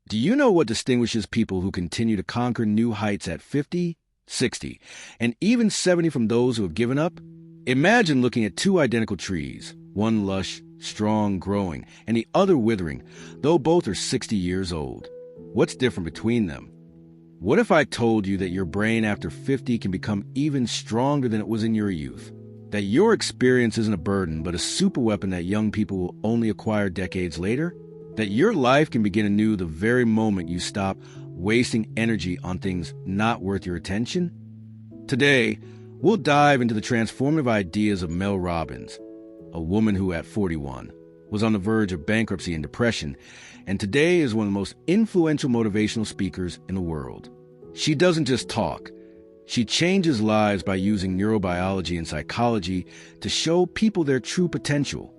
Do you know what distinguishes people who continue to conquer new heights at 50, 60, and even 70 from those who have given up? Imagine looking at two identical trees, one lush, strong, growing, and the other withering, though both are 60 years old. What's different between them? What if I told you that your brain after 50 can become even stronger than it was in your youth? That your experience isn't a burden, but a superweapon that young people will only acquire decades later? That your life can begin anew the very moment you stop wasting energy on things not worth your attention? Today, we'll dive into the transformative ideas of Mel Robbins, a woman who at 41 was on the verge of bankruptcy and depression, and today is one of the most influential motivational speakers in the world. She doesn't just talk. She changes lives by using neurobiology and psychology to show people their true potential.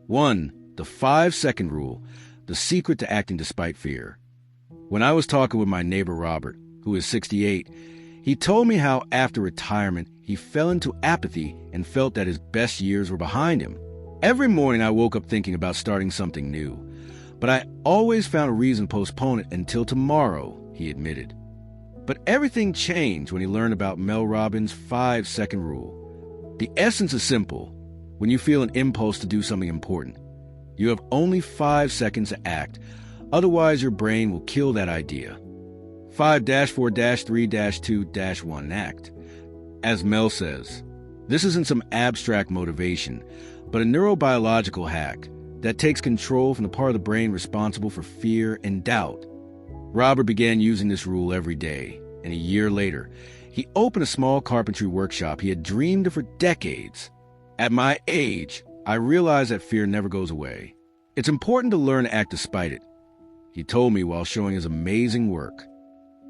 1. The 5-second rule, the secret to acting despite fear. When I was talking with my neighbor Robert, who is 68, he told me how after retirement he fell into apathy and felt that his best years were behind him. Every morning I woke up thinking about starting something new, but I always found a reason to postpone it until tomorrow, he admitted. But everything changed when he learned about Mel Robbins' 5-second rule. The essence is simple. When you feel an impulse to do something important, you have only 5 seconds to act. Otherwise, your brain will kill that idea. 5-4-3-2-1 act. As Mel says, this isn't some abstract motivation, but a neurobiological hack that takes control from the part of the brain responsible for fear and doubt. Robert began using this rule every day, and a year later, he opened a small carpentry workshop he had dreamed of for decades. At my age, I realized that fear never goes away. It's important to learn to act despite it, he told me while showing his amazing work.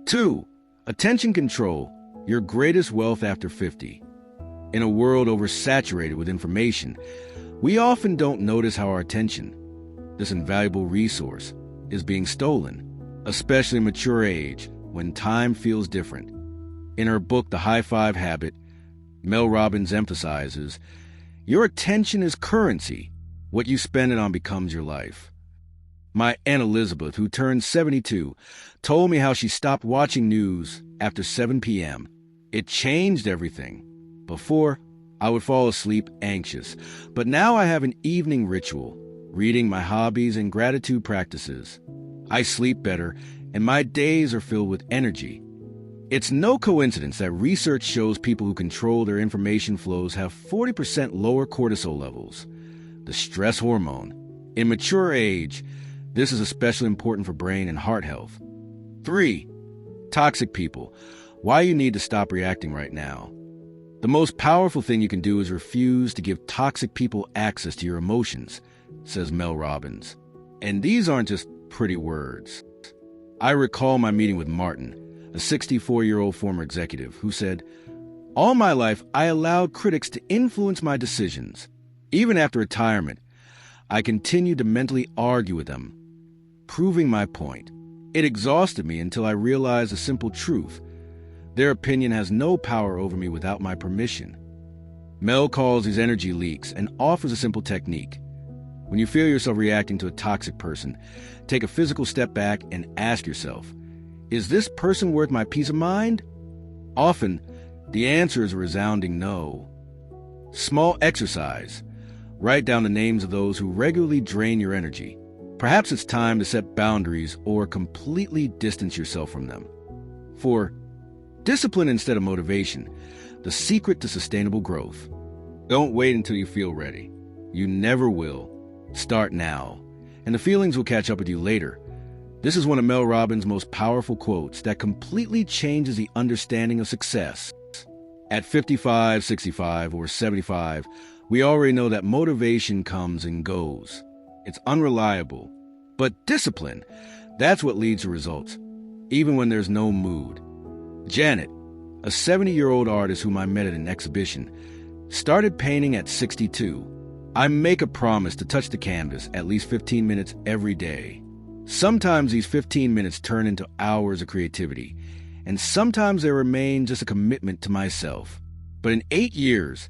2. Attention control, your greatest wealth after 50. In a world oversaturated with information, we often don't notice how our attention, this invaluable resource, is being stolen, especially in mature age when time feels different. In her book, The High Five Habit, Mel Robbins emphasizes, your attention is currency. What you spend it on becomes your life. My Aunt Elizabeth, who turned 72, told me how she stopped watching news after 7 p.m. It changed everything. Before, I would fall asleep anxious, but now I have an evening ritual, reading, my hobbies, and gratitude practices. I sleep better, and my days are filled with energy. It's no coincidence that research shows people who control their information flows have 40% lower cortisol levels, the stress hormone. In mature age, this is especially important for brain and heart health. 3. Toxic people. Why you need to stop reacting right now. The most powerful thing you can do is refuse to give toxic people access to your emotions, says Mel Robbins. And these aren't just pretty words. I recall my meeting with Martin, a 64-year-old former executive, who said, all my life I allowed critics to influence my decisions. Even after retirement, I continued to mentally argue with them, proving my point. It exhausted me until I realized a simple truth. Their opinion has no power over me without my permission. Mel calls these energy leaks and offers a simple technique. When you feel yourself reacting to a toxic person, take a physical step back and ask yourself, is this person worth my peace of mind? Often, the answer is a resounding no. Small exercise. Write down the names of those who regularly drain your energy. Perhaps it's time to set boundaries or completely distance yourself from them. 4. Discipline instead of motivation. The secret to sustainable growth. Don't wait until you feel ready. You never will. Start now, and the feelings will catch up with you later. This is one of Mel Robbins' most powerful quotes that completely changes the understanding of success. At 55, 65, or 75, we already know that motivation comes and goes. It's unreliable. But discipline, that's what leads to results, even when there's no mood. Janet, a 70-year-old artist whom I met at an exhibition, started painting at 62. I make a promise to touch the canvas at least 15 minutes every day. Sometimes these 15 minutes turn into hours of creativity, and sometimes they remain just a commitment to myself. But in 8 years,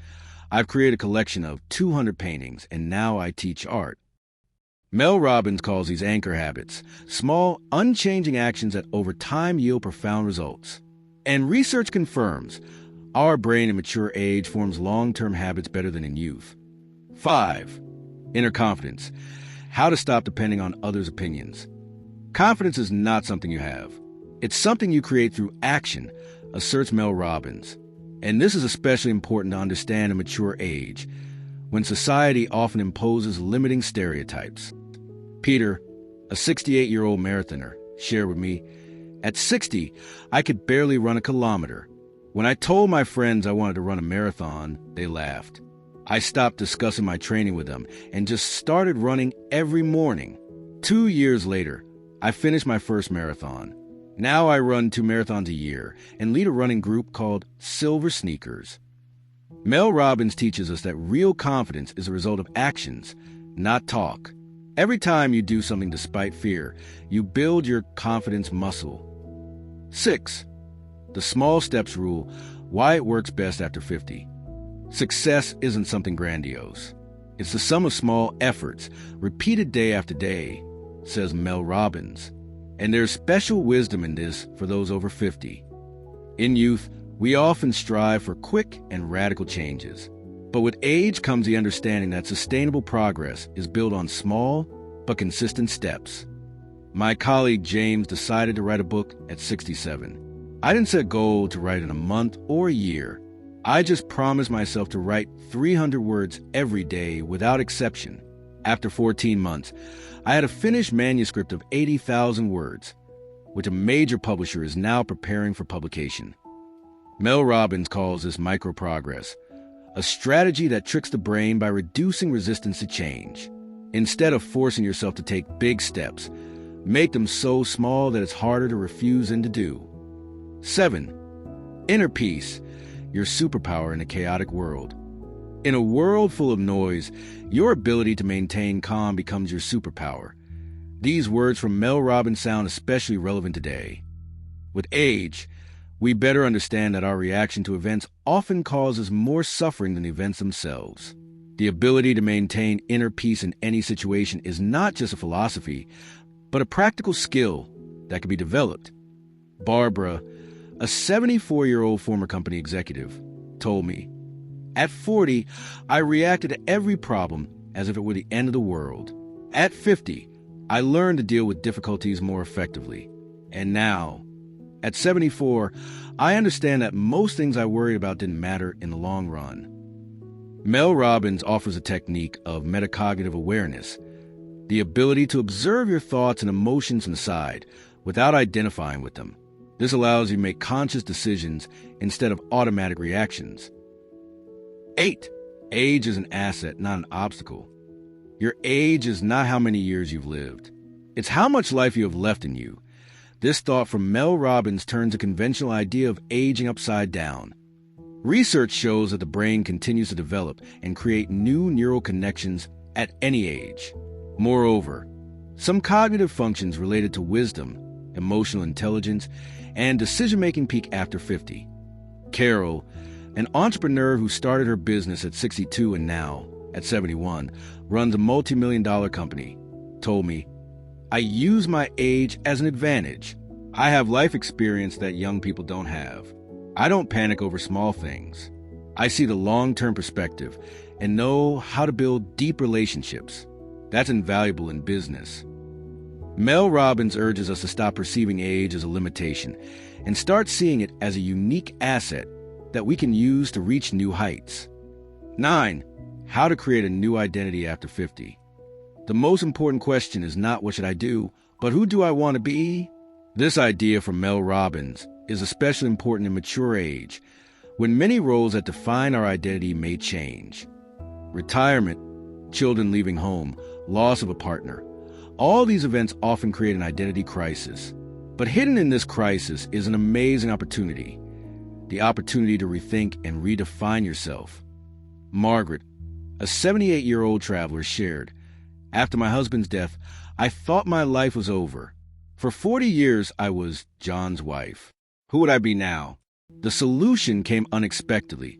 I've created a collection of 200 paintings, and now I teach art. Mel Robbins calls these anchor habits, small, unchanging actions that over time yield profound results. And research confirms our brain in mature age forms long-term habits better than in youth. 5. Inner confidence. How to stop depending on others' opinions. Confidence is not something you have. It's something you create through action, asserts Mel Robbins. And this is especially important to understand in mature age, when society often imposes limiting stereotypes. Peter, a 68-year-old marathoner, shared with me, "At 60, I could barely run a kilometer. When I told my friends I wanted to run a marathon, they laughed. I stopped discussing my training with them and just started running every morning. 2 years later, I finished my first marathon. Now I run 2 marathons a year and lead a running group called Silver Sneakers." Mel Robbins teaches us that real confidence is a result of actions, not talk. Every time you do something despite fear, you build your confidence muscle. 6. The small steps rule, why it works best after 50. Success isn't something grandiose. It's the sum of small efforts, repeated day after day, says Mel Robbins. And there's special wisdom in this for those over 50. In youth, we often strive for quick and radical changes. But with age comes the understanding that sustainable progress is built on small but consistent steps. My colleague James decided to write a book at 67. I didn't set a goal to write in a month or a year. I just promised myself to write 300 words every day without exception. After 14 months, I had a finished manuscript of 80,000 words, which a major publisher is now preparing for publication. Mel Robbins calls this micro-progress, a strategy that tricks the brain by reducing resistance to change. Instead of forcing yourself to take big steps, make them so small that it's harder to refuse than to do. 7. Inner peace, your superpower in a chaotic world. In a world full of noise, your ability to maintain calm becomes your superpower. These words from Mel Robbins sound especially relevant today. With age, we better understand that our reaction to events often causes more suffering than the events themselves. The ability to maintain inner peace in any situation is not just a philosophy, but a practical skill that can be developed. Barbara, a 74-year-old former company executive, told me, "At 40, I reacted to every problem as if it were the end of the world. At 50, I learned to deal with difficulties more effectively. And now, at 74, I understand that most things I worried about didn't matter in the long run." Mel Robbins offers a technique of metacognitive awareness, the ability to observe your thoughts and emotions from the side without identifying with them. This allows you to make conscious decisions instead of automatic reactions. 8. Age is an asset, not an obstacle. Your age is not how many years you've lived. It's how much life you have left in you. This thought from Mel Robbins turns a conventional idea of aging upside down. Research shows that the brain continues to develop and create new neural connections at any age. Moreover, some cognitive functions related to wisdom, emotional intelligence, and decision-making peak after 50. Carol, an entrepreneur who started her business at 62 and now, at 71, runs a multi-million-dollar company, told me, "I use my age as an advantage. I have life experience that young people don't have. I don't panic over small things. I see the long-term perspective and know how to build deep relationships. That's invaluable in business." Mel Robbins urges us to stop perceiving age as a limitation and start seeing it as a unique asset that we can use to reach new heights. 9. How to create a new identity after 50. The most important question is not what should I do, but who do I want to be? This idea from Mel Robbins is especially important in mature age, when many roles that define our identity may change. Retirement, children leaving home, loss of a partner. All these events often create an identity crisis. But hidden in this crisis is an amazing opportunity, the opportunity to rethink and redefine yourself. Margaret, a 78-year-old traveler, shared, "After my husband's death, I thought my life was over. For 40 years, I was John's wife. Who would I be now?" The solution came unexpectedly.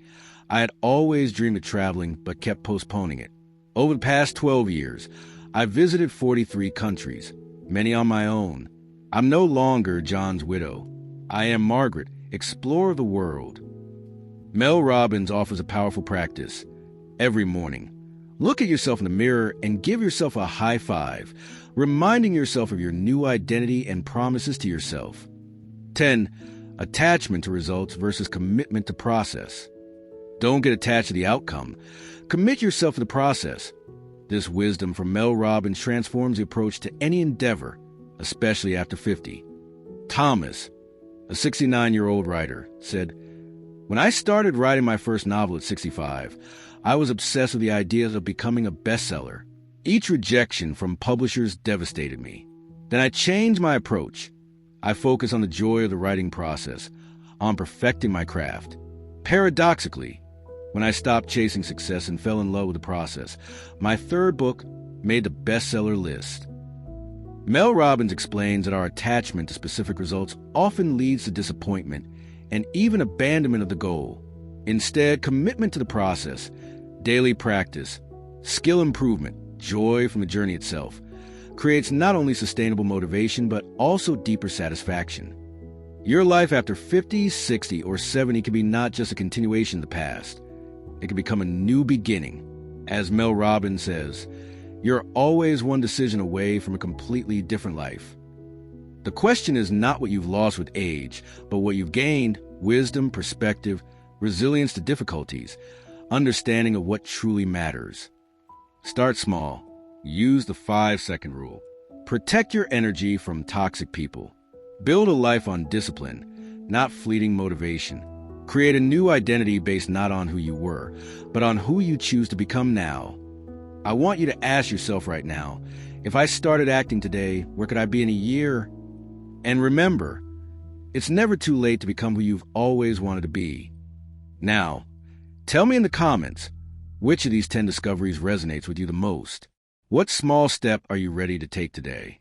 I had always dreamed of traveling, but kept postponing it. Over the past 12 years, I've visited 43 countries, many on my own. I'm no longer John's widow. I am Margaret, explorer of the world. Mel Robbins offers a powerful practice. Every morning, look at yourself in the mirror and give yourself a high five, reminding yourself of your new identity and promises to yourself. 10. Attachment to results versus commitment to process. Don't get attached to the outcome. Commit yourself to the process. This wisdom from Mel Robbins transforms the approach to any endeavor, especially after 50. Thomas, a 69-year-old writer, said, "When I started writing my first novel at 65, I was obsessed with the ideas of becoming a bestseller. Each rejection from publishers devastated me. Then I changed my approach. I focused on the joy of the writing process, on perfecting my craft. Paradoxically, when I stopped chasing success and fell in love with the process, my third book made the bestseller list." Mel Robbins explains that our attachment to specific results often leads to disappointment and even abandonment of the goal. Instead, commitment to the process, daily practice, skill improvement, joy from the journey itself, creates not only sustainable motivation, but also deeper satisfaction. Your life after 50, 60, or 70 can be not just a continuation of the past. It can become a new beginning. As Mel Robbins says, you're always one decision away from a completely different life. The question is not what you've lost with age, but what you've gained: wisdom, perspective, resilience to difficulties, understanding of what truly matters. Start small. Use the 5-second rule. Protect your energy from toxic people. Build a life on discipline, not fleeting motivation. Create a new identity based not on who you were, but on who you choose to become now. I want you to ask yourself right now, if I started acting today, where could I be in a year? And remember, it's never too late to become who you've always wanted to be. Now, tell me in the comments, which of these 10 discoveries resonates with you the most? What small step are you ready to take today?